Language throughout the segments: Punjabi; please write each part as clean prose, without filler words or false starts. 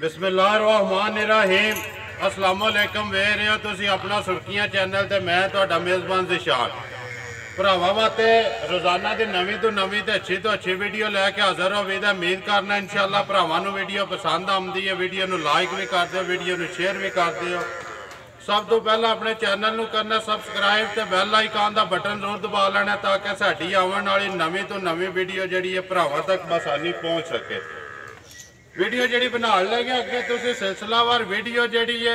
बिस्मिल्लाहिर्रहमानिर्रहीम अस्सलाम वालेकुम वेख रहे हो तुसी अपना सुर्खियां चैनल ते मैं तुहाडा मेज़बान ज़िशान भरावां वास्ते रोज़ाना की नवीं तो नवीं ते अच्छी वीडियो लैके हाज़र हो उम्मीद करना इंशाअल्लाह भरावां नूं वीडियो पसंद आउंदी है। वीडियो नूं लाइक भी कर दिओ, वीडियो नूं शेयर भी कर दिओ। सब तो पहला अपने चैनल नूं करना सबसक्राइब ते बैल आइकन का बटन जरूर दबा लेना ताकि साडी आउण वाली नवीं तो नवीं वीडियो जिहड़ी है भरावां तक आसानी पहुँच सके। वीडियो जी बना लगे अगे तुम सिलसिलावार वीडियो जी है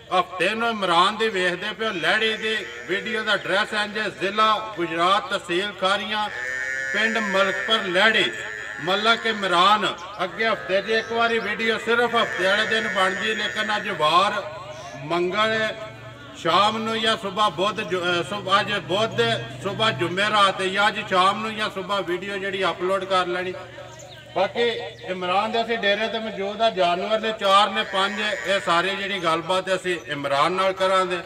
हफ्ते में इमरान की वेखते पे लैड़ी की वीडियो का एड्रैस इंज जिला गुजरात तहसील खारियां पिंड मलकपुर लैड़ी मलक इमरान। अगे हफ्ते की एक बार वीडियो सिर्फ हफ्ते वाले दिन बन गई, लेकिन अज वार मंगल शाम नू या सुबह बुध अज बुध सुबह जुमेरात या अज शाम नू या सुबह वीडियो जी अपलोड कर लेनी। बाकी इमरान के असीं डेरे ते मौजूद आ, जानवर ने 4 ने 5 ये सारी जी गलबात असीं इमरान नाल करांगे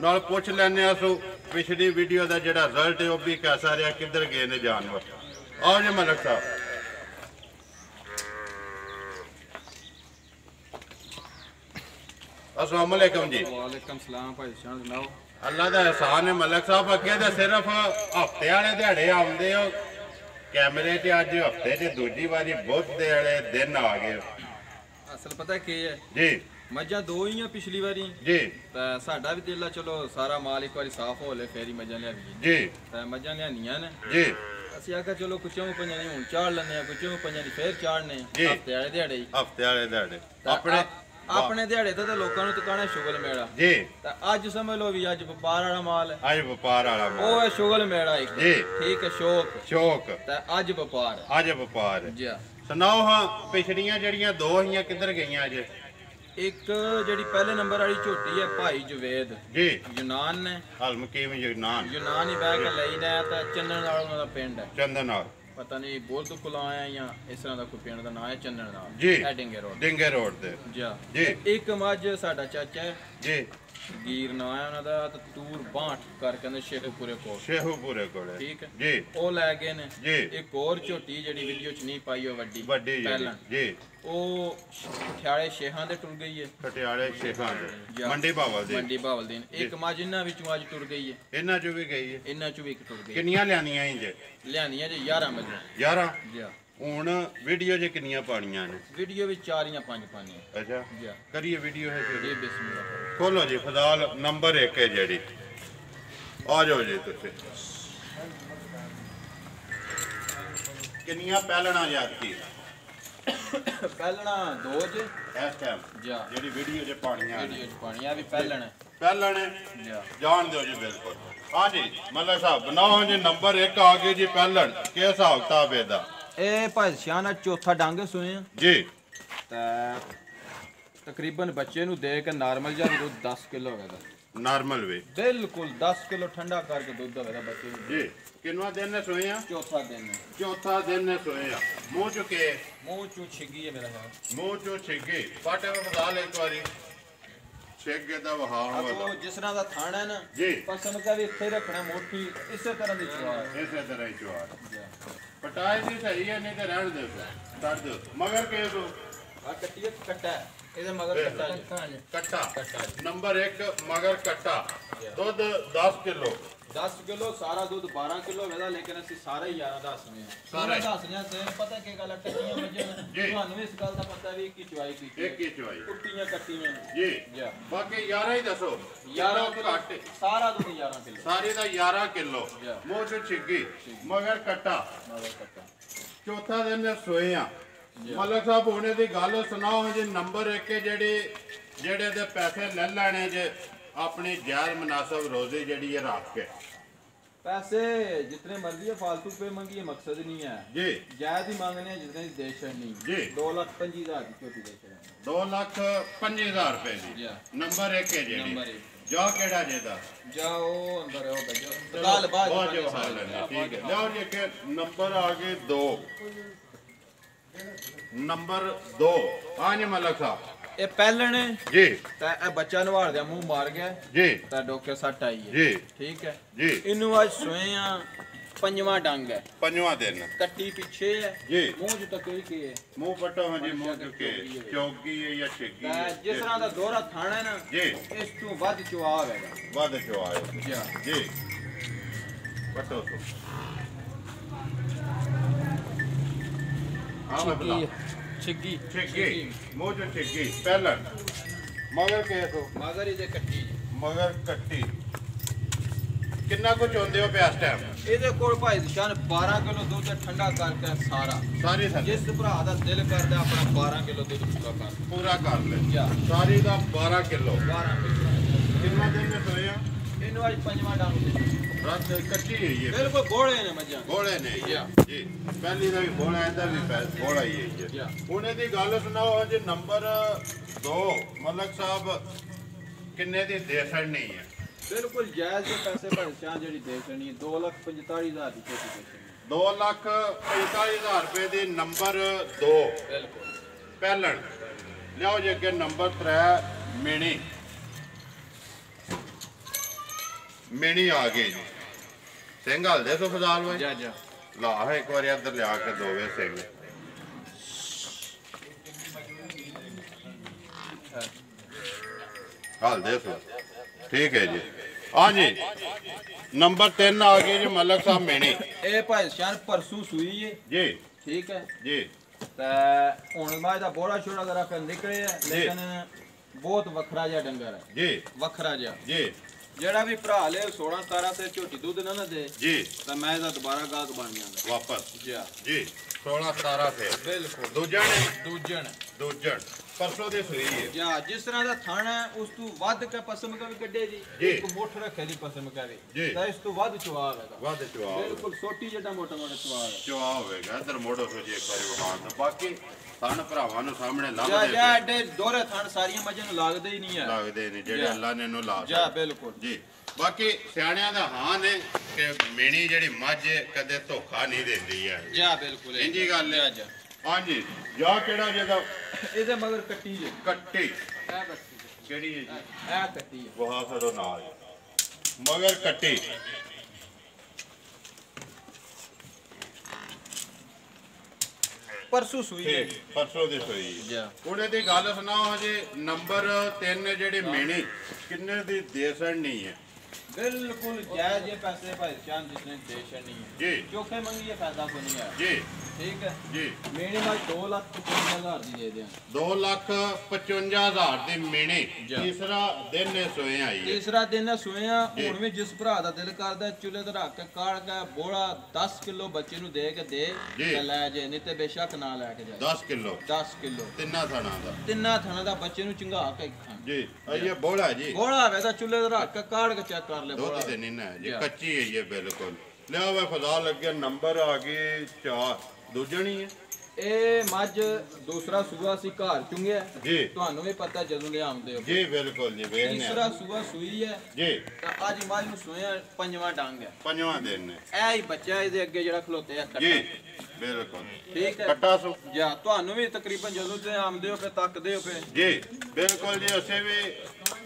नाल पुछ लैने असू पिछली वीडियो का जो रिजल्ट है वह भी कैसा रहा, किधर गए ने जानवर। आओ जी मलक साहब। अस्सलाम वालेकुम जी। वालेकुम सलाम भाई शान सुनाओ। अल्लाह का एहसान है मलक साहब, अगे तो सिर्फ हफ्ते वाले दिहाड़े आउंदे हो कैमरे च, अज हफ्ते च दूजी बारी बुध वाले दिन आ गए। असल पता की है जी मझां दो ही पिछली बारी जी ते साडा भी दिल चलो सारा माल एक बारी साफ हो ले फिर ही मझां लिया जी ते मझां लियानियां ने जी ਅਸੀਂ ਆਖਿਆ ਚਲੋ ਕੁਚੋਂ ਪੰਜਾਂ ਦੀ ਹੁਣ ਚਾੜ ਲੈਂਦੇ ਆ, ਕੁਚੋਂ ਪੰਜਾਂ ਦੀ ਫੇਰ ਚਾੜਨੇ ਹਫਤੇ ਵਾਲੇ ਦਿਹਾੜੇ ਹੀ। ਹਫਤੇ ਵਾਲੇ ਦਿਹਾੜੇ ਆਪਣੇ ਦਿਹਾੜੇ ਤੇ ਲੋਕਾਂ ਨੂੰ ਟਿਕਾਣਾ ਸ਼ੁਗਲ ਮੇਲਾ ਜੀ, ਤਾਂ ਅੱਜ ਸਮਝ ਲਓ ਵੀ ਅੱਜ ਵਪਾਰ ਵਾਲਾ ਮਾਲ ਹੈ, ਅੱਜ ਵਪਾਰ ਵਾਲਾ ਮਾਲ ਉਹ ਹੈ ਸ਼ੁਗਲ ਮੇਲਾ ਇੱਕ ਜੀ, ਠੀਕ ਹੈ ਸ਼ੌਕ ਤੇ ਅੱਜ ਵਪਾਰ ਹੈ। ਅੱਜ ਵਪਾਰ ਜੀ ਸੁਣਾਓ ਹਾਂ ਪਿਛੜੀਆਂ ਜਿਹੜੀਆਂ ਦੋ ਹੀਆਂ ਕਿੱਧਰ ਗਈਆਂ ਅੱਜ? ਇੱਕ ਜਿਹੜੀ ਪਹਿਲੇ ਨੰਬਰ ਵਾਲੀ ਝੋਟੀ ਹੈ ਭਾਈ ਜਵੇਦ ਜੀ ਯੂਨਾਨ ਨੇ ਹਲਮਕੀਮ ਯੂਨਾਨ ਹੀ ਬਹਿ ਕੇ ਲਈ ਨੇ ਤਾਂ ਚੰਨਣ ਨਾਲ ਉਹਨਾਂ ਦਾ ਪਿੰਡ ਹੈ, ਚੰਦਨ ਨਾਲ ਪਤਾ ਨਹੀਂ ਬੋਲ ਤੋਂ ਕੋਲ ਆਇਆ ਜਾਂ ਇਸ ਤਰ੍ਹਾਂ ਦਾ ਕੋਈ ਪਿੰਡ ਦਾ ਨਾਂ ਹੈ ਚੰਨਣ ਨਾਲ ਜੀ, ਡਿੰਗੇ ਰੋਡ ਤੇ ਜੀ। ਇੱਕ ਮੱਝ ਸਾਡਾ ਚਾਚਾ ਹੈ ਜੀ, ਗੀਰ ਨਾਂ ਹੈ ਉਹਨਾਂ ਦਾ, ਤੇ ਤੂਰ ਬਾਂਠ ਕਰ ਕਹਿੰਦੇ ਸ਼ੇਖੂਪੁਰੇ ਕੋਲ ਠੀਕ ਹੈ ਜੀ, ਉਹ ਲੈ ਗਏ ਨੇ ਜੀ। ਇੱਕ ਹੋਰ ਝੋਟੀ ਜਿਹੜੀ ਵੀਡੀਓ ਚ ਨਹੀਂ ਪਾਈ ਉਹ ਵੱਡੀ ਪਹਿਲਾਂ ਜੀ ਉਹ ਪਟਿਆਲੇ ਸ਼ੇਹਾਂ ਦੇ ਟੁਰ ਗਈ ਹੈ, ਪਟਿਆਲੇ ਸ਼ੇਖਾਂ ਦੇ ਮੰਡੀ ਭਾਵਲ ਦੇ ਇੱਕ ਮੱਝ ਇਹਨਾਂ ਵਿੱਚੋਂ ਅੱਜ ਟੁਰ ਗਈ ਹੈ, ਇਹਨਾਂ ਚੋਂ ਵੀ ਗਈ ਹੈ, ਇਹਨਾਂ ਚੋਂ ਵੀ ਇੱਕ ਟੁਰ ਗਈ। ਕਿੰਨੀਆਂ ਲਿਆਨੀਆਂ ਜੀ? ਲਿਆਨੀਆਂ ਜੀ 11 ਮੱਝਾਂ 11 ਜੀ। ਹੁਣ ਵੀਡੀਓ 'ਚ ਕਿੰਨੀਆਂ ਪਾਣੀਆਂ ਨੇ? ਵੀਡੀਓ ਵਿੱਚ 4 ਜਾਂ 5 ਪਾਣੀਆਂ। ਅੱਛਾ ਜੀ ਕਰੀਏ ਵੀਡੀਓ ਹੈ ਜੀ ਬਿਸਮਿਲ੍ਲਾ ਖੋਲੋ ਜੀ। ਫਜ਼ਾਲ ਨੰਬਰ 1 ਹੈ ਜਿਹੜੀ, ਆ ਜਾਓ ਜੀ ਤੁਸੀਂ। ਕਿੰਨੀਆਂ ਪਹਿਲਣਾ ਯਾਦ ਕੀ? ਪਹਿਲਣਾ 2 ਚ ਇਸ ਟਾਈਮ ਜਿਹੜੀ ਵੀਡੀਓ 'ਚ ਪਾਣੀਆਂ ਵੀ ਪਹਿਲਣ ਜਾਣ ਦਿਓ ਜੀ ਬਿਲਕੁਲ। ਹਾਂ ਜੀ ਮੱਲਕ ਸਾਹਿਬ ਬਣਾਓ ਜੀ ਨੰਬਰ 1 ਆ ਗਈ ਜੀ ਪਹਿਲਣ। ਕੀ ਹਿਸਾਬ ਕਿਤਾਬ ਇਹਦਾ? ਇਹ ਭਾਈ ਸ਼ਾਨ ਆ ਚੌਥਾ ਡੰਗ ਸੋਏ ਆ ਜੀ, ਤਾਂ ਤਕਰੀਬਨ ਬੱਚੇ ਨੂੰ ਦੇ ਕੇ ਨਾਰਮਲ ਜਿਹਾ ਦੁੱਧ 10 ਕਿਲੋ ਹੋਵੇਗਾ। ਨਾਰਮਲ ਵੇ ਬਿਲਕੁਲ 10 ਕਿਲੋ ਠੰਡਾ ਕਰਕੇ ਦੁੱਧ ਹੋਵੇਗਾ ਬੱਚੇ ਨੂੰ ਜੀ। ਕਿੰਨਾ ਦਿਨ ਨੇ ਸੋਏ ਆ? ਚੌਥਾ ਦਿਨ ਨੇ ਸੋਏ ਆ। ਮੂੰਹ ਚੁੱਕੇ ਮੂੰਹ ਚੋਂ ਛਿੱਗੀ ਹੈ ਮੇਰਾ ਨਾਮ, ਮੂੰਹ ਚੋਂ ਛਿੱਗੇ ਪਾਟੇ ਵਿੱਚ ਫਜ਼ਾਲ ਇੱਕ ਵਾਰੀ ਛਿੱਗੇ ਦਾ ਵਹਾਅ ਉਹ ਜਿਸ ਤਰ੍ਹਾਂ ਦਾ ਥਾਣਾ ਹੈ ਨਾ ਜੀ, ਪਸੰਦ ਕਾ ਵੀ ਇੱਥੇ ਰੱਖਣਾ ਮੋਟੀ ਇਸੇ ਤਰ੍ਹਾਂ ਦੀ ਚਵਾਰ ਇਸੇ ਤਰ੍ਹਾਂ ਹੀ ਚਵਾਰ ਪਟਾਏ ਦੀ ਸਹੀ ਹੈ, ਨਹੀਂ ਤੇ ਰਹਿਣ ਦਿਓ ਛੱਡ ਦਿਓ। ਮਗਰ ਕੇਸ ਹੋ ਆ ਕੱਟੀਏ ਕੱਟਾ ਇਹਦੇ ਮਗਰ ਕੱਟਾ ਨੰਬਰ 1 ਮਗਰ ਕੱਟਾ। ਦੁੱਧ 10 ਕਿਲੋ ਸਾਰਾ ਦੁੱਧ 12 ਕਿਲੋ ਹੋਵੇਗਾ, ਲੇਕਿਨ ਅਸੀਂ ਸਾਰੇ 11 ਦੱਸਨੇ ਆ। ਸਾਰਾ ਦੱਸਨੇ ਆ। ਪਤਾ ਕੀ ਗੱਲ ਹੈ ਕੱਟੀਆਂ ਮੱਝਾਂ ਤੁਹਾਨੂੰ ਇਸ ਗੱਲ ਦਾ ਪਤਾ ਵੀ ਕੀ ਚਵਾਈ ਕੀਤੀ, ਇੱਕ ਹੀ ਚਵਾਈ ਕੁੱਟੀਆਂ ਕੱਟੀਆਂ ਜੀ। ਬਾਕੀ 11 ਹੀ ਦੱਸੋ। 11 ਘੱਟ ਸਾਰਾ ਦੁੱਧ 11 ਕਿਲੋ ਸਾਰੀ ਦਾ 11 ਕਿਲੋ ਮੂੰਹ ਚ ਛਿੱਗੀ ਮਗਰ ਕੱਟਾ ਚੌਥਾ ਦਿਨ ਸੋਏ ਆ। ਮਲਕ ਸਾਹਿਬ ਹੋਣੇ ਦੀ ਗੱਲ ਸੁਣਾਓ ਜੀ। ਨੰਬਰ 1 ਜਿਹੜੇ ਦੇ ਪੈਸੇ ਲੈ ਲੈਣੇ ਜੇ अपनी गैर मुनासिब रोजे जड़ी है रख के पैसे जितने मर्जी है फालतू पे मंगी मकसद नहीं है जी, जायज ही मांगने जितने देश नहीं जी। 2,25,000 की छोटी देश है 2,25,000 रुपए की। नंबर 1 है जी जा केड़ा जेदा जाओ अंदर हो बजो ठीक है। लो जी के नंबर आ गए 2 नंबर 2 हाँ जी मलक साहब ਇਹ ਪਹਿਲਣ ਜੀ ਤਾਂ ਇਹ ਬੱਚਾ ਨਵਾਲ ਦਾ ਮੂੰਹ ਮਾਰ ਗਿਆ ਜੀ, ਤਾਂ ਡੋਕੇ ਸੱਟ ਆਈ ਹੈ ਜੀ, ਠੀਕ ਹੈ ਜੀ। ਇਹਨੂੰ ਅੱਜ ਸੋਏ ਆ पंजवा डंग है, पंजवा दिन, कट्टी पीछे है जी, मुंह जो तक के है, मुंह पट्टो हाँ जी, मुंह चुके चौकी है या छिग्गी है, जिस तरह का दोहरा थाना है ना जी, इस तो वध चुआव है, वध चुआव जी, पट्टो तो छिग्गी छिग्गी मुंह जो छिग्गी पहलन मगर के तो मगर इधे कट्टी मगर कट्टी कितना कुछ होंदे हो पे इस टाइम ਇਹਦੇ ਕੋਲ ਭਾਈ ਨਿਸ਼ਾਨ 12 ਕਿਲੋ ਦੁੱਧ ਠੰਡਾ ਕਰਕੇ ਸਾਰੀ ਜਿਸ ਭਰਾ ਦਾ ਦਿਲ ਕਰਦਾ ਆਪਣਾ 12 ਕਿਲੋ ਦੁੱਧ ਪੂਰਾ ਕਰ ਲੈ ਸਾਰੀ ਦਾ 12 ਕਿਲੋ 12 ਕਿਲੋ ਕਿੰਨਾ ਦਿਨ ਦੇ ਸੋਏ ਆ ਇਹਨੂੰ ਅੱਜ ਪੰਜਵਾਂ ਡੰਗ ਰਾਤ ਕੱਟੀ ਹੋਈ ਹੈ ਬਿਲਕੁਲ ਗੋਲੇ ਨੇ ਮੱਝਾਂ ਗੋਲੇ ਨੇ ਜੀ ਪਹਿਲੀ ਦਾ ਵੀ ਗੋਲਾ ਇਹਦਾ ਵੀ ਗੋਲਾ ਹੀ ਹੈ ਉਹਨੇ ਦੀ ਗੱਲ ਸੁਣਾਓ ਜੀ ਨੰਬਰ 2 ਮਲਕ ਸਾਹਿਬ ਕਿੰਨੇ ਦੀ ਦੇ ਛੜਨੀ ਹੈ ਬਿਲਕੁਲ ਜਾਇਜ਼ ਦੇ ਪੈਸੇ ਭਰਸ਼ਾਂ ਜਿਹੜੀ ਦੇ ਛੜਨੀ ਹੈ 2,45,000 ਦੀ ਛੋਟੀ 2,45,000 ਰੁਪਏ ਦੀ ਨੰਬਰ 2 ਬਿਲਕੁਲ ਪਹਿਲਣ ਲਿਆਓ ਜੀ ਅੱਗੇ ਨੰਬਰ 3 ਮਿਣੀ ਮਿਣੀ ਆ ਗਈ ਜੀ ਸਿੰਘ ਹਲਦੇ ਸੋ ਫਜ਼ਾਲ ਭਾਈ ਜਾ ਜਾ ਲਾ ਹੈ ਇੱਕ ਵਾਰੀ ਇੱਧਰ ਲਿਆ ਕੇ ਦੋਵੇ ਸਿੰਘ ਹਲਦੇ ਸੋ ਠੀਕ ਹੈ ਜੀ हाँ जी नंबर 3 आ गई जी मलक साहब मेनी ਇਹ ਭਾਈ ਸ਼ਾਨ ਪਰਸੂ ਸੂਈ ਹੈ जी ਠੀਕ ਹੈ जी ਤੇ ਹੁਣ ਮਾਂ ਦਾ ਬੋੜਾ ਛੋੜਾ ਜਰਾ ਕਰ ਨਿਕਲੇ ਹੈ ਲੇਕਿਨ ਬਹੁਤ ਵੱਖਰਾ ਜਿਹਾ ਡੰਗਰ ਹੈ जी ਵੱਖਰਾ ਜਿਹਾ जी ਜਿਹੜਾ ਵੀ ਭਰਾ ਲੇ 16 17 ਤੇ ਝੋਟੀ ਦੁੱਧ ਨਾ ਦੇ जी ਤਾਂ ਮੈਂ ਇਹਦਾ ਦੁਬਾਰਾ ਗਾਹਕ ਬਣ ਜਾਂਦਾ वापस ਜੀ जी 16 17 से ਬਿਲਕੁਲ दूजन परसों दे सुई है ਜਾਂ ਜਿਸ ਤਰ੍ਹਾਂ ਦਾ ਥਾਣਾ ਉਸ ਤੋਂ ਵੱਧ ਕੇ ਪਸਮ ਕਾ ਵੀ ਕੱਢੇ ਜੀ ਇੱਕ ਮੁੱਠ ਰੱਖੇ ਦੀ ਪਸਮ ਕਾ ਵੀ ਤਾਂ ਇਸ ਤੋਂ ਵੱਧ ਚੁਆਵ ਹੈਗਾ ਵੱਧ ਚੁਆਵ ਬਿਲਕੁਲ ਛੋਟੀ ਜਿਹੜਾ ਮੋਟਾ ਚੁਆਵ ਹੈ ਚੁਆਵ ਹੋਵੇਗਾ ਇਧਰ ਮੋੜੋ ਸੋ ਜੀ ਇੱਕ ਵਾਰੀ ਵਹਾਨ ਦਾ ਬਾਕੀ ਥਣ ਭਰਾਵਾਂ ਨੂੰ ਸਾਹਮਣੇ ਜਾ ਲੱਭਦੇ ਜਾ ਐਡੇ ਦੋਰੇ ਥਣ ਸਾਰੀਆਂ ਮੱਝਾਂ ਨੂੰ ਲੱਗਦੇ ਹੀ ਨਹੀਂ ਹੈ ਲੱਗਦੇ ਨੇ ਜਿਹੜੇ ਅੱਲਾ ਨੇ ਇਹਨੂੰ ਲਾ ਜਾ ਬਿਲਕੁਲ ਜੀ ਬਾਕੀ ਸਿਆਣਿਆਂ ਦਾ ਹਾਂ ਨੇ ਕਿ ਮੇਣੀ ਜਿਹੜੀ ਮੱਝ ਕਦੇ ਧੋਖਾ ਨਹੀਂ ਦਿੰਦੀ ਹੈ ਜਾ ਬਿਲਕੁਲ ਇੰਜੀ ਗੱਲ ਹੈ ਅੱਜ ਹਾਂਜੀ ਜਾ ਕਿਹੜਾ ਜਗਾ ਇਹਦੇ ਮਗਰ ਕੱਟੀ ਜੇ ਕੱਟੀ ਇਹ ਕੱਟੀ ਕਿਹੜੀ ਹੈ ਜੀ ਇਹ ਕੱਟੀ ਹੈ ਵਹਾਸਰੋ ਨਾਲ ਮਗਰ ਕੱਟੀ ਪਰਸੂ ਸੂਈ ਹੈ ਪਰਸੋਂ ਦੀ ਸੂਈ ਜਾ ਉਹਦੇ ਦੀ ਗੱਲ ਸੁਣਾਓ ਹਜੇ ਨੰਬਰ 3 ਜਿਹੜੀ ਮੇਣੀ ਕਿੰਨੇ ਦੀ ਦੇ ਨਹੀਂ ਹੈ ਬਿਲਕੁਲ ਜਾਇਜ਼ ਇਹ ਪੈਸੇ ਭਾਈ ਸ਼ਾਨ ਜਿਸਨੇ ਦੇ ਛੜਨੀ ਹੈ ਜੀ ਚੋਖੇ ਮੰਗੀਏ ਫਾਇਦਾ ਕੋਈ ਨਹੀਂ ਹੈ ਜੀ ਠੀਕ ਹੈ ਜੀ ਮੇਣੀ ਮੈਂ 2,55,000 ਦੀ ਦੇ ਦਿਆਂ 2,55,000 ਦੀ ਮੇਣੀ ਤੀਸਰਾ ਦਿਨ ਨੇ ਸੋਏ ਆਈ ਹੈ ਤੀਸਰਾ ਦਿਨ ਸੋਇਆ ਹੁਣ ਵੀ ਜਿਸ ਭਰਾ ਦਾ ਦਿਲ ਕਰਦਾ ਚੁੱਲ੍ਹੇ ਤੇ ਰੱਖ ਕੇ ਕਾੜ ਕੇ ਬੋੜਾ 10 ਕਿਲੋ ਬੱਚੇ ਨੂੰ ਦੇ ਕੇ ਦੇ ਤੇ ਲੈ ਜੇ ਨਹੀਂ ਤੇ ਬੇਸ਼ੱਕ ਨਾ ਲੈ ਕੇ ਜਾਏ 10 ਕਿਲੋ 10 ਕਿਲੋ ਤਿੰਨਾਂ ਥਣਾ ਦਾ ਤਿੰਨਾਂ ਥਣਾ ਦਾ ਬੱਚੇ ਨੂੰ ਚੰਗਾ ਕੇ ਖਾਂ ਜੀ ਇਹ ਬੋੜਾ ਜੀ ਬੋੜਾ ਹੋਵੇ ਤਾਂ ਚੁੱਲ੍ਹੇ ਤੇ ਰੱਖ ਕੇ ਕਾੜ ਕੇ ਚੈੱਕ ਕਰ ਲੈ ਦੁੱਧ ਤੇ ਨਹੀਂ ਨਾ ਜੀ ਕੱਚੀ ਹੈ ਇਹ ਬਿਲਕੁਲ ਲਿਆ ਵੇ ਖੁਦਾ ਲੱਗਿਆ ਨੰਬਰ ਆ ਗਏ 4 ਦੂਜਣੀ ਹੈ ਇਹ ਮੱਝ ਦੂਸਰਾ ਸੂਆ ਸੀ ਘਰ ਚੁੰਗਿਆ ਜੀ ਤੁਹਾਨੂੰ ਵੀ ਪਤਾ ਜਦੋਂ ਲਿਆਉਂਦੇ ਹੋ ਜੀ ਬਿਲਕੁਲ ਜੀ ਵੇਖਨੇ ਤੀਸਰਾ ਸੂਆ ਸੂਈ ਹੈ ਜੀ ਤਾਂ ਅੱਜ ਮੱਝ ਨੂੰ ਸੋਇਆ ਪੰਜਵਾਂ ਡੰਗ ਹੈ ਪੰਜਵਾਂ ਦਿਨ ਨੇ ਇਹ ਹੀ ਬੱਚਾ ਇਹਦੇ ਅੱਗੇ ਜਿਹੜਾ ਖਲੋਤੇ ਆ ਜੀ ਬਿਲਕੁਲ ਠੀਕ ਹੈ ਕੱਟਾ ਸੋ ਜਾਂ ਤੁਹਾਨੂੰ ਵੀ ਤਕਰੀਬਨ ਜਦੋਂ ਤੇ ਆਮਦੇ ਹੋ ਫੇ ਤੱਕਦੇ ਹੋ ਫੇ ਜੀ ਬਿਲਕੁਲ ਜੀ ਅਸੀਂ ਵੀ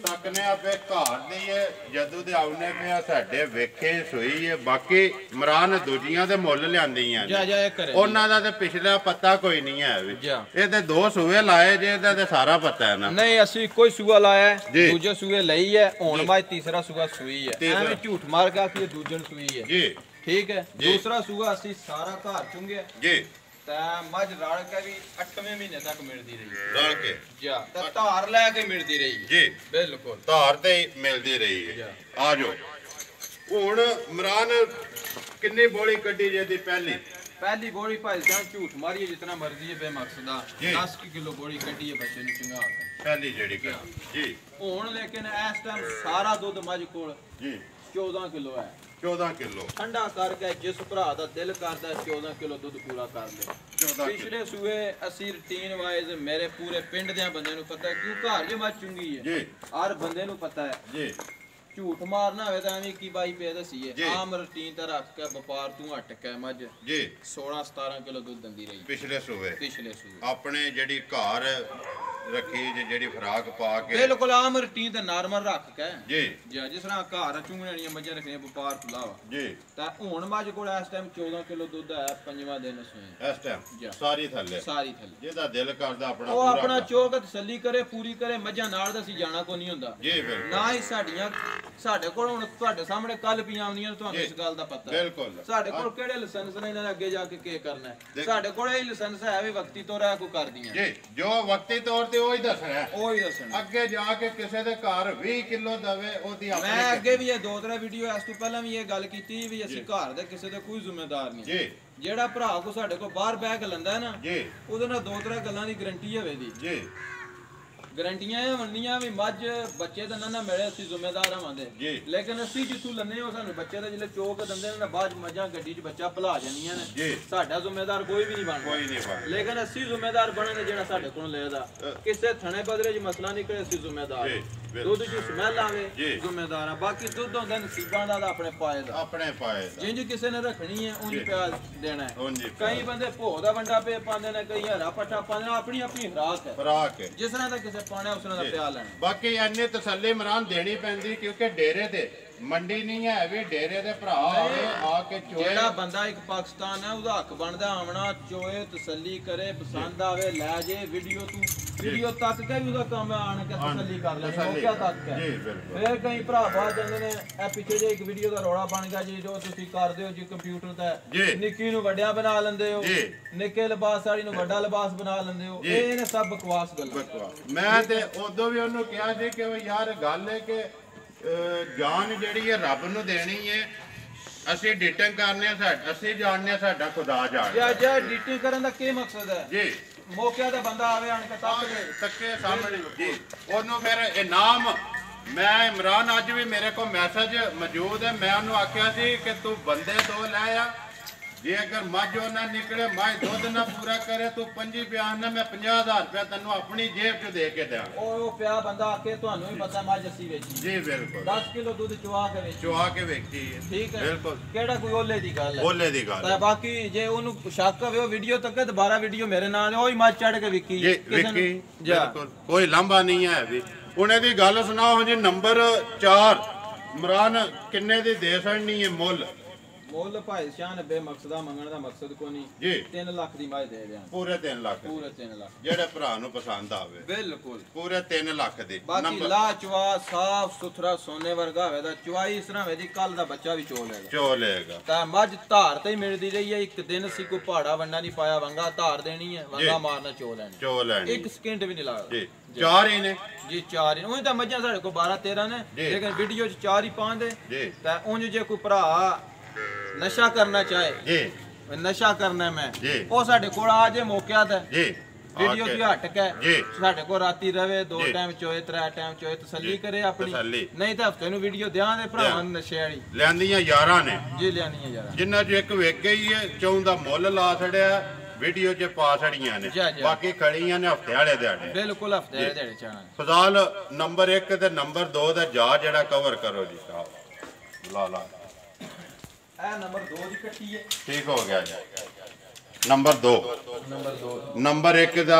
ਤੱਕਨੇ ਆਪੇ ਘਰ ਦੀ ਹੈ ਜਦੋਂ ਦੇ ਆਉਨੇ ਪਿਆ ਸਾਡੇ ਵੇਖੇ ਸੋਈ ਹੈ ਬਾਕੀ ਮਰਾਨ ਦੂਜੀਆਂ ਦੇ ਮੁੱਲ ਲਿਆਂਦੀਆਂ ਜਾ ਜਾ ਇਹ ਕਰੇ ਉਹਨਾਂ ਦਾ ਤੇ ਪਿਛਲਾ ਪਤਾ ਕੋਈ ਨਹੀਂ ਹੈ ਵੀ ਜਾ ਇਹ ਤੇ 2 ਸੂਏ ਲਾਏ ਜੇ ਇਹਦਾ ਤੇ ਸਾਰਾ ਪਤਾ ਹੈ ਨਾ ਨਹੀਂ ਅਸੀਂ ਕੋਈ ਸੂਆ ਲਾਇਆ ਹੈ, ਦੂਜੇ ਸੂਏ ਲਈ ਹੈ ਹੁਣ ਬਾਅਦ ਤੀਸਰਾ ਸੂਆ ਸੂਈ ਹੈ ਐਵੇਂ ਝੂਠ ਮਾਰ ਕੇ ਕਿ ਦੂਜੇ ਨੂੰ ਸੂਈ ਹੈ ਜੀ ਠੀਕ ਹੈ ਦੂਸਰਾ ਸੂਆ ਅਸੀਂ ਸਾਰਾ ਘਰ ਚੁੰਗਿਆ ਜੀ ਤਾਂ ਮੱਝ ਰਲ ਕੇ ਵੀ 8ਵੇਂ ਮਹੀਨੇ ਤੱਕ ਮਿਲਦੀ ਰਹੀ ਰਲ ਕੇ ਜਾ ਤਾਂ ਧਾਰ ਲੈ ਕੇ ਮਿਲਦੀ ਰਹੀ ਜੀ ਬਿਲਕੁਲ ਧਾਰ ਤੇ ਹੀ ਮਿਲਦੀ ਰਹੀ ਹੈ ਆ ਜਾਓ ਹੁਣ ਮਰਾਨ ਕਿੰਨੀ ਬੋਲੀ ਕੱਢੀ ਜੇ ਦੀ ਪਹਿਲੀ ਬੋੜੀ ਭਾਈ ਸਾਹਿਬ ਝੂਠ ਮਾਰੀਏ ਜਿੰਨਾ ਮਰਜ਼ੀ ਹੈ ਬੇਮਕਸਦਾ 10 ਕਿਲੋ ਬੋੜੀ ਕੱਢੀ ਹੈ ਬੱਚੇ ਨੂੰ ਚੰਗਾ ਪਹਿਲੀ ਜਿਹੜੀ ਜੀ ਹੁਣ ਲੇਕਿਨ ਇਸ ਟਾਈਮ ਸਾਰਾ ਦੁੱਧ ਮੱਝ ਕੋਲ ਜੀ 14 ਕਿਲੋ ਹੈ 14 ਕਿਲੋ ਠੰਡਾ ਕਰਕੇ ਜਿਸ ਭਰਾ ਦਾ ਦਿਲ ਕਰਦਾ 14 ਕਿਲੋ ਦੁੱਧ ਪੂਰਾ ਕਰ ਲੈ 14 ਪਿਛਲੇ ਸੂਏ ਅਸੀਂ ਰੂਟੀਨ ਵਾਈਜ਼ ਮੇਰੇ ਪੂਰੇ ਪਿੰਡ ਦੇ ਬੰਦੇ ਨੂੰ ਪਤਾ ਕਿਉਂ ਘਰ ਜੇ ਮੱਝ ਚੁੰਗੀ ਹੈ ਜੀ ਹਰ ਬੰਦੇ ਨੂੰ ਪਤਾ ਹੈ ਜੀ ਝੂਠ ਮਾਰਨਾ ਹੋਵੇ ਤਾਂ ਐਵੇਂ ਕੀ ਬਾਈ ਪੇ ਦਸੀਏ ਆਮ ਰੂਟੀਨ ਤਾਂ ਰੱਖ ਕੇ ਵਪਾਰ ਤੂੰ ਹਟ ਕੇ ਮੱਝ ਜੀ 16 17 ਕਿਲੋ ਦੁੱਧ ਦਿੰਦੀ ਰਹੀ ਪਿਛਲੇ ਸੂਏ ਪਿਛਲੇ ਸੂਏ ਆਪਣੇ ਜਿਹੜੀ ਘਰ ਰੱਖੀ ਜਿਹੜੀ ਫਰਾਕ ਪਾ ਕੇ ਬਿਲਕੁਲ ਆਮ ਰੂਟੀਨ ਤੇ ਨਾਰਮਲ ਰੱਖ ਕੇ ਜੀ ਜਿਸ ਤਰ੍ਹਾਂ ਘਰ ਚੂਣੀਆਂ ਮੱਝਾਂ ਰੱਖਣੀਆਂ ਵਪਾਰ ਖੁੱਲਾ ਵਾ ਜੀ ਤਾਂ ਹੁਣ ਮੱਝ ਕੋਲ ਇਸ ਟਾਈਮ 14 ਕਿਲੋ ਦੁੱਧ ਆਇਆ ਪੰਜਵਾਂ ਦਿਨ ਸੋਏ ਇਸ ਟਾਈਮ ਸਾਰੀ ਥੱਲੇ ਜਿਹਦਾ ਦਿਲ ਕਰਦਾ ਆਪਣਾ ਉਹ ਆਪਣਾ ਚੋਕ ਤਸੱਲੀ ਕਰੇ ਪੂਰੀ ਕਰੇ ਮੱਝਾਂ ਨਾਲ ਤਾਂ ਅਸੀਂ ਜਾਣਾ ਕੋਈ ਨਹੀਂ ਹੁੰਦਾ ਜੀ ਬਿਲਕੁਲ ਨਾ ਹੀ ਸਾਡੇ ਕੋਲ ਹੁਣ ਤੁਹਾਡੇ ਸਾਹਮਣੇ ਕੱਲ ਪੀਆਂ ਆਉਂਦੀਆਂ ਤੁਹਾਨੂੰ ਇਸ ਗੱਲ ਦਾ ਪਤਾ ਬਿਲਕੁਲ ਸਾਡੇ ਕੋਲ ਕਿਹੜੇ ਲਾਇਸੈਂਸ ਨੇ ਇਹਨਾਂ ਨੇ ਅੱਗੇ ਜਾ ਕੇ ਕੀ ਕਰਨਾ ਹੈ ਸਾਡੇ ਕੋਲ ਇਹ ਲਾਇਸੈਂਸ ਹੈ ਵੀ ਵਕਤੀ ਤੌਰ ਤੇ ਕੋ ਕਰਦੀਆਂ ਜੀ ਜੋ ਵਕਤੀ ਤੌਰ ਤੇ ਉਹ ਹੀ ਦੱਸਣਾ ਦੱਸਣਾ ਅੱਗੇ ਜਾ ਕੇ ਕਿਸੇ ਦੇ ਘਰ 20 ਕਿਲੋ ਦਵੇ ਉਹਦੀ ਆਪਣੀ ਮੈਂ ਅੱਗੇ ਵੀ ਇਹ ਦੋ ਤਰ੍ਹਾਂ ਵੀਡੀਓ ਇਸ ਤੋਂ ਪਹਿਲਾਂ ਵੀ ਇਹ ਗੱਲ ਕੀਤੀ ਵੀ ਅਸੀਂ ਘਰ ਦੇ ਕਿਸੇ ਦੇ ਕੋਈ ਜ਼ਿੰਮੇਦਾਰ ਨਹੀਂ ਜੀ ਜਿਹੜਾ ਭਰਾ ਕੋ ਸਾਡੇ ਕੋਲ ਬਾਹਰ ਬੈਗ ਲੈਂਦਾ ਨਾ ਜੀ ਉਹਦੇ ਨਾਲ ਦੋ ਤਰ੍ਹਾਂ ਗੱਲਾਂ ਦੀ ਗਾਰੰਟੀ ਹੋਵੇ ਦੀ ਜੀ ਗਾਰੰਟੀਆਂ ਇਹ ਮੰਨੀਆਂ ਵੀ ਮੱਝ ਬੱਚੇ ਤਾਂ ਨਾ ਮਿਲੇ ਅਸੀਂ ਜ਼ਿੰਮੇਦਾਰ ਆਵਾਂਦੇ ਲੇਕਿਨ ਅਸੀਂ ਜਿੱਥੋਂ ਲੰਨੇ ਉਹ ਸਾਨੂੰ ਬੱਚੇ ਦਾ ਜਿਹੜੇ ਚੋਕ ਦਿੰਦੇ ਨੇ ਬਾਅਦ ਮੱਝਾਂ ਗੱਡੀ 'ਚ ਬੱਚਾ ਭੁਲਾ ਜਾਂਦੀਆਂ ਨੇ ਸਾਡਾ ਜ਼ਿੰਮੇਦਾਰ ਕੋਈ ਵੀ ਨਹੀਂ ਬਣਦਾ ਲੇਕਿਨ ਅਸੀਂ ਜ਼ਿੰਮੇਦਾਰ ਬਣਾਂਗੇ ਜਿਹੜਾ ਸਾਡੇ ਕੋਲ ਲੈਦਾ ਕਿਸੇ ਥਣੇ ਬਦਲੇ 'ਚ ਮਸਲਾ ਨਹੀਂ ਕਰੇ ਅਸੀਂ ਜ਼ਿੰਮੇਦਾਰ ਦੁੱਧ 'ਚ ਸਮੈਲ ਆਵੇ ਜ਼ਿੰਮੇਦਾਰ ਆ ਬਾਕੀ ਦੁੱਧ ਹੁੰਦਾ ਨਸੀਬਾਂ ਦਾ ਆਪਣੇ ਪਾਏ ਦਾ ਜਿੰਜ ਕਿਸੇ ਨੇ ਰੱਖਣੀ ਹੈ ਉਂਝ ਪਿਆ ਦੇਣਾ ਹੈ ਕਈ ਬੰਦੇ ਭੋਗ ਦਾ ਵੰਡਾ ਪੇ ਪਾਉਂਦੇ ਨੇ ਕਈ ਹਰਾ ਪੱਠਾ ਪਾਉਂਦੇ ਨੇ ਆਪਣੀ ਆਪਣੀ ਖੁਰਾਕ ਹੈ ਜਿਸ ਤਰ੍ਹਾਂ ਦਾ ਕਿਸੇ ਪਾਣਾ ਉਸ ਦਾ ਪਿਆ ਲੈਣਾ ਬਾਕੀ ਇੰਨੇ ਤਸੱਲੀ ਇਮਰਾਨ ਦੇਣੀ ਪੈਂਦੀ ਕਿਉਂਕਿ ਡੇਰੇ ਤੇ ਮੰਡੀ ਨਹੀਂ ਹੈ ਵੀ ਡੇਰੇ ਦੇ ਭਰਾ ਆਵੇ ਆ ਕੇ ਚੋਏ ਜਿਹੜਾ ਬੰਦਾ ਇੱਕ ਪਾਕਿਸਤਾਨ ਹੈ ਉਹਦਾ ਹੱਕ ਬਣਦਾ ਆਵਣਾ ਚੋਏ ਤਸੱਲੀ ਕਰੇ ਪਸੰਦ ਆਵੇ ਲੈ ਜੇ ਵੀਡੀਓ ਤੱਕ ਕੇ ਵੀ ਉਹਦਾ ਕੰਮ ਆਣ ਕੇ ਤਸੱਲੀ ਕਰ ਲੈ ਮੌਕਿਆ ਤੱਕ ਹੈ ਫਿਰ ਕਈ ਭਰਾ ਬਾਅਦ ਜਾਂਦੇ ਨੇ ਇਹ ਪਿੱਛੇ ਜੇ ਇੱਕ ਵੀਡੀਓ ਦਾ ਰੌਲਾ ਬਣ ਗਿਆ ਜੀ ਜੋ ਤੁਸੀਂ ਕਰਦੇ ਹੋ ਜੀ ਕੰਪਿਊਟਰ ਤੇ ਨਿੱਕੀ ਨੂੰ ਵੱਡਿਆ ਬਣਾ ਲੈਂਦੇ ਹੋ ਨਿੱਕੇ ਲਿਬਾਸ ਵਾਲੀ ਨੂੰ ਵੱਡਾ ਲਿਬਾਸ ਬਣਾ ਲੈਂਦੇ ਹੋ ਇਹ ਨੇ ਸਭ ਬਕਵਾਸ ਗੱਲਾਂ ਮੈਂ ਤੇ ਉਦੋਂ ਵੀ ਉਹਨੂੰ ਕਿਹਾ ਸੀ ਕਿ ਯਾਰ ਗੱਲ ਹੈ ਕਿ ਜਾਨ ਜਿਹੜੀ ਹੈ ਰੱਬ ਨੂੰ ਦੇਣੀ ਹੈ ਅਸੀਂ ਐਡੀਟਿੰਗ ਕਰਨੇ ਆ ਅਸੀਂ ਜਾਣਨੇ ਸਾਡਾ ਖੁਦਾ ਜਾਣਦਾ ਜੇ ਐਡੀਟਿੰਗ ਕਰਨ ਦਾ ਕੀ ਮਕਸਦ ਹੈ ਜੀ ਮੌਕੇ ਦਾ ਬੰਦਾ ਆਵੇ ਆਣ ਕੇ ਤੱਕੇ ਸਾਹਮਣੇ ਜੀ ਉਹਨੂੰ ਫਿਰ ਇਨਾਮ ਮੈਂ ਇਮਰਾਨ ਅੱਜ ਵੀ ਮੇਰੇ ਕੋਲ ਮੈਸੇਜ ਮੌਜੂਦ ਹੈ ਮੈਂ ਉਹਨੂੰ ਆਖਿਆ ਸੀ ਕਿ ਤੂੰ ਬੰਦੇ ਦੋ ਲੈ ਆ ਜੇ ਅਗਰ ਮੱਝ ਉਹ ਨਾ ਨਿਕਲੇ ਮੱਝ ਦੁੱਧ ਨਾ ਪੂਰਾ ਕਰੇ ਤੂੰ 25 ਬਿਆਨ ਨਾ ਮੈਂ 50000 ਰੁਪਏ ਤੈਨੂੰ ਆਪਣੀ ਜੇਬ 'ਚ ਦੇ ਕੇ ਦਿਆਂ ਉਹ ਪਿਆ ਬੰਦਾ ਆਕੇ ਤੁਹਾਨੂੰ ਵੀ ਪਤਾ ਮੱਝ ਅਸੀਂ ਵੇਚੀ ਜੀ ਬਿਲਕੁਲ 10 ਕਿਲੋ ਦੁੱਧ ਚੁਆ ਕੇ ਵੇਚੀ ਹੈ ਠੀਕ ਹੈ ਬਿਲਕੁਲ ਕਿਹੜਾ ਕੋਈ ਓਲੇ ਦੀ ਗੱਲ ਹੈ ਤਾਂ ਬਾਕੀ ਜੇ ਉਹਨੂੰ ਸ਼ੱਕ ਹੋਵੇ ਉਹ ਵੀਡੀਓ ਤੱਕ ਦੁਬਾਰਾ ਵੀਡੀਓ ਮੇਰੇ ਨਾਲ ਉਹੀ ਮੱਝ ਚੜ ਕੇ ਵਿਕੀ ਬਿਲਕੁਲ ਕੋਈ ਲਾਂਭਾ ਨਹੀਂ ਹੈ ਵੀ ਉਹਨੇ ਦੀ ਗੱਲ ਸੁਣਾਓ ਜੀ ਨੰਬਰ 4 ਇਮਰਾਨ ਕਿੰਨੇ ਦੀ ਦੇ ਸਕਣੀ ਹੈ ਮੁੱਲ ਭਾਈ ਸ਼ਾਨ ਬੇਮਕਸਦਾ ਮੰਗਣ ਦਾ ਮਕਸਦ ਕੋਈ ਨਹੀਂ ਜੀ 3 ਲੱਖ ਦੀ ਮਾਝ ਦੇ ਦਿਆਂ ਪੂਰੇ 3 ਲੱਖ ਜਿਹੜੇ ਭਰਾ ਨੂੰ ਪਸੰਦ ਆਵੇ ਬਿਲਕੁਲ ਪੂਰੇ 3 ਲੱਖ ਦੀ ਬਾਕੀ ਲਾਚਵਾ ਸਾਫ ਸੁਥਰਾ ਸੋਨੇ ਵਰਗਾ ਹੋਵੇ ਦਾ ਚੁਆਈ ਇਸ ਤਰ੍ਹਾਂ ਵੇਦੀ ਕੱਲ ਦਾ ਬੱਚਾ ਵੀ ਚੋ ਲੇਗਾ ਤਾਂ ਮੱਝ ਧਾਰ ਤੇ ਹੀ ਮਿਲਦੀ ਰਹੀ ਹੈ ਇੱਕ ਦਿਨ ਸੀ ਕੋਈ ਪਹਾੜਾ ਵੰਡਾ ਨਹੀਂ ਪਾਇਆ ਵੰਗਾ ਧਾਰ ਦੇਣੀ ਹੈ ਵੰਗਾ ਮਾਰਨਾ ਚੋ ਲੈਣੀ ਇੱਕ ਸਕਿੰਟ ਵੀ ਨਹੀਂ ਲੱਗਦਾ ਜੀ 4 ਹੀ ਨੇ ਜੀ 4 ਹੀ ਉਹ ਤਾਂ ਮੱਝਾਂ ਸਾਡੇ ਕੋਲ 12 13 ਨੇ ਲੇਕਿਨ ਵੀਡੀਓ 'ਚ 4 ਹੀ ਪਾਉਂਦੇ ਤਾਂ ਉਂਝ ਜੇ ਕੋਈ ਭਰਾ ਨਸ਼ਾ ਕਰਨਾ ਚਾਹੇ ਜੀ ਨਸ਼ਾ ਕਰਨਾ ਮੈਂ ਉਹ ਸਾਡੇ ਕੋਲ ਆ ਜੇ ਮੌਕਿਆ ਤੇ ਜੀ ਵੀਡੀਓ ਦੀ ਹਟਕ ਹੈ ਸਾਡੇ ਕੋਲ ਰਾਤੀ ਰਵੇ 2 ਟਾਈਮ ਚੋਏ 3 ਟਾਈਮ ਚੋਏ ਤਸੱਲੀ ਕਰੇ ਆਪਣੀ ਨਹੀਂ ਤਾਂ ਹਫਤੇ ਨੂੰ ਵੀਡੀਓ ਦਿਆਂ ਦੇ ਭਰਾਵਾਂ ਨੂੰ ਨਸ਼ੇ ਵਾਲੀ ਲੈਂਦੀਆਂ 11 ਨੇ ਜੀ ਲੈਂਦੀਆਂ 11 ਜਿੰਨਾ ਚ ਇੱਕ ਵੇਖ ਗਈ ਹੈ ਚੌਂ ਦਾ ਮੁੱਲ ਲਾ ਛੜਿਆ ਵੀਡੀਓ 'ਚ ਪਾ ਛੜੀਆਂ ਨੇ ਬਾਕੀ ਖੜੀਆਂ ਨੇ ਹਫਤੇ ਵਾਲੇ ਦਿਹਾੜੇ ਬਿਲਕੁਲ ਹਫਤੇ ਵਾਲੇ ਦਿਹਾੜੇ ਚਾਹਣਾ ਫਜ਼ਾਲ ਨੰਬਰ 1 ਤੇ ਨੰਬਰ 2 ਦਾ ਜਾ ਜਿਹੜਾ ਕਵਰ ਕਰੋ ਜੀ ਸਾਹਿਬ ਲਾ ਇਹ ਨੰਬਰ 2 ਦੀ ਕੱਟੀ ਹੈ ਠੀਕ ਹੋ ਗਿਆ ਜੀ ਨੰਬਰ 2 ਨੰਬਰ 1 ਦਾ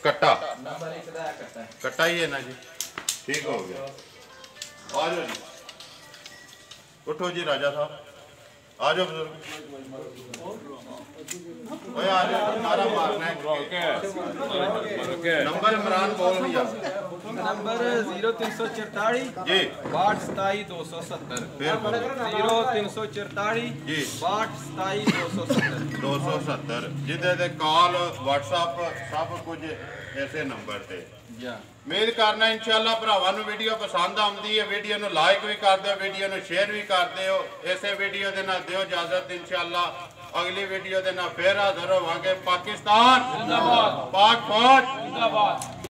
ਕੱਟਾ ਨੰਬਰ 1 ਦਾ ਕੱਟਾ ਹੀ ਹੈ ਨਾ ਜੀ ਠੀਕ ਹੋ ਗਿਆ ਆ ਜਾਓ ਜੀ ਉਠੋ ਜੀ ਰਾਜਾ ਸਾਹਿਬ ਆ ਜਾਓ ਓਏ ਆ ਜਾਓ ਮਾਰਾ ਮਾਰਨਾ ਹੈ ਨੰਬਰ ਇਮਰਾਨ ਬੋਲ ਨਹੀਂ ਆ नंबर 0344 जी 6227 0344 जी 6227 ਜਿਹਦੇ ਤੇ ਕਾਲ WhatsApp ਸਭ ਕੁਝ ਇਸੇ ਨੰਬਰ ਤੇ ਉਮੀਦ ਕਰਨਾ ਇਨਸ਼ਾਅੱਲਾ ਭਰਾਵਾਂ ਨੂੰ ਵੀਡੀਓ ਪਸੰਦ ਆਉਂਦੀ ਹੈ ਵੀਡੀਓ ਨੂੰ ਲਾਈਕ ਵੀ ਕਰ ਦਿਓ ਵੀਡੀਓ ਨੂੰ ਸ਼ੇਅਰ ਵੀ ਕਰ ਦਿਓ ਇਸੇ ਵੀਡੀਓ ਦੇ ਨਾਲ ਦਿਓ ਇਜਾਜ਼ਤ ਇਨਸ਼ਾਅੱਲਾ ਅਗਲੀ ਵੀਡੀਓ ਦੇ ਨਾਲ ਫੇਰ ਹਾਜ਼ਰ ਹੋਵਾਂਗੇ ਪਾਕਿਸਤਾਨ ਜ਼ਿੰਦਾਬਾਦ ਪਾਕ ਫੌਜ ਜ਼ਿੰਦਾਬਾਦ